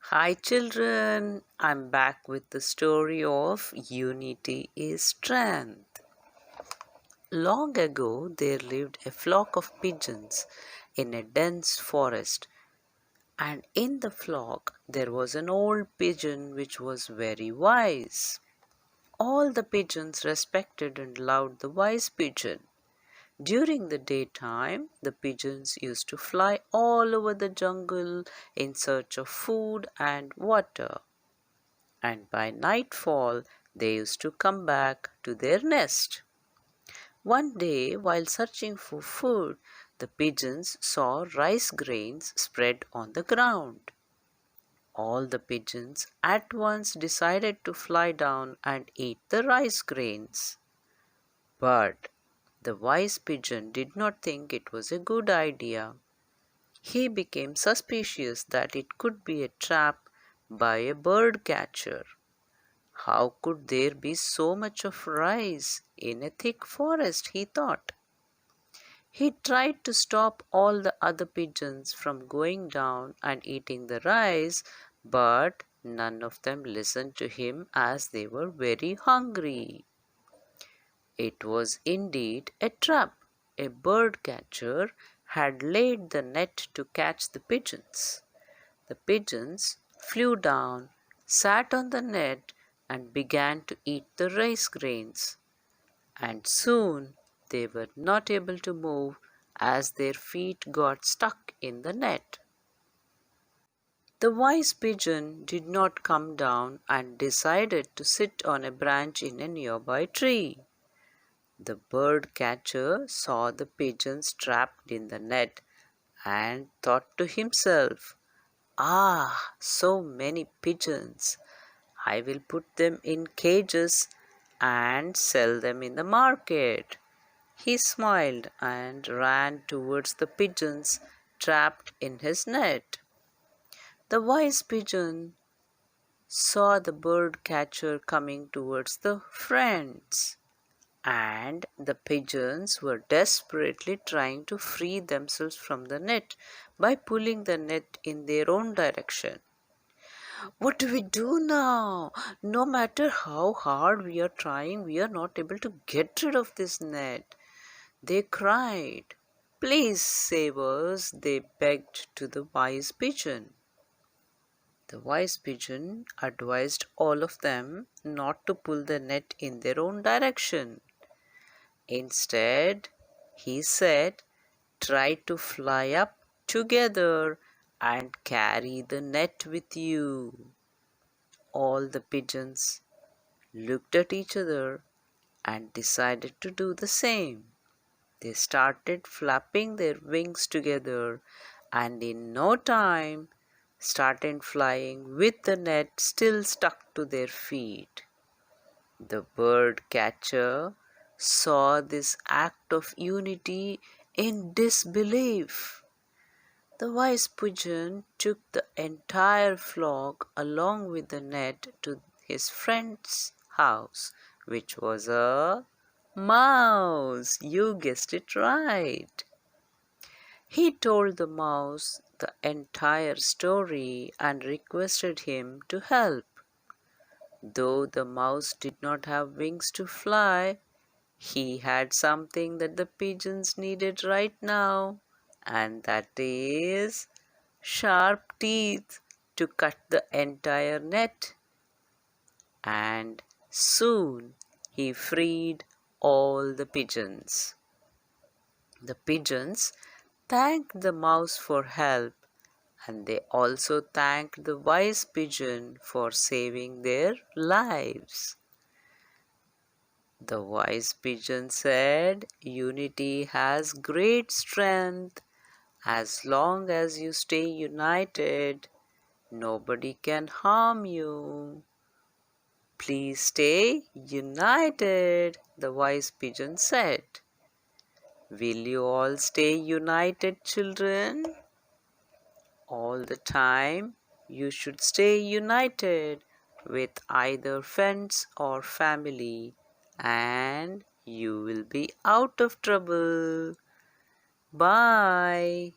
Hi children, I'm back with the story of Unity is Strength. Long ago, there lived a flock of pigeons in a dense forest, and in the flock there was an old pigeon which was very wise. All the pigeons respected and loved the wise pigeon. During the daytime, the pigeons used to fly all over the jungle in search of food and water. And by nightfall they used to come back to their nest. One day, while searching for food, the pigeons saw rice grains spread on the ground. All the pigeons at once decided to fly down and eat the rice grains. But the wise pigeon did not think it was a good idea. He became suspicious that it could be a trap by a bird catcher. How could there be so much of rice in a thick forest, he thought. He tried to stop all the other pigeons from going down and eating the rice, but none of them listened to him as they were very hungry. It was indeed a trap. A bird catcher had laid the net to catch the pigeons. The pigeons flew down, sat on the net, and began to eat the rice grains. And soon they were not able to move as their feet got stuck in the net. The wise pigeon did not come down and decided to sit on a branch in a nearby tree. The bird catcher saw the pigeons trapped in the net and thought to himself, "Ah, so many pigeons! I will put them in cages and sell them in the market." He smiled and ran towards the pigeons trapped in his net. The wise pigeon saw the bird catcher coming towards the friends, and the pigeons were desperately trying to free themselves from the net by pulling the net in their own direction. "What do we do now? No matter how hard we are trying, we are not able to get rid of this net," they cried. "Please save us," they begged to the wise pigeon. The wise pigeon advised all of them not to pull the net in their own direction. Instead, he said, "Try to fly up together and carry the net with you." All the pigeons looked at each other and decided to do the same. They started flapping their wings together and in no time started flying with the net still stuck to their feet. The bird catcher saw this act of unity in disbelief. The wise pigeon took the entire flock along with the net to his friend's house, which was a mouse. You guessed it right. He told the mouse the entire story and requested him to help. Though the mouse did not have wings to fly, he had something that the pigeons needed right now, and that is sharp teeth to cut the entire net. And soon he freed all the pigeons. The pigeons thanked the mouse for help, and they also thanked the wise pigeon for saving their lives. The wise pigeon said, "Unity has great strength. As long as you stay united, nobody can harm you. Please stay united," the wise pigeon said. Will you all stay united, children? All the time, you should stay united with either friends or family, and you will be out of trouble. Bye.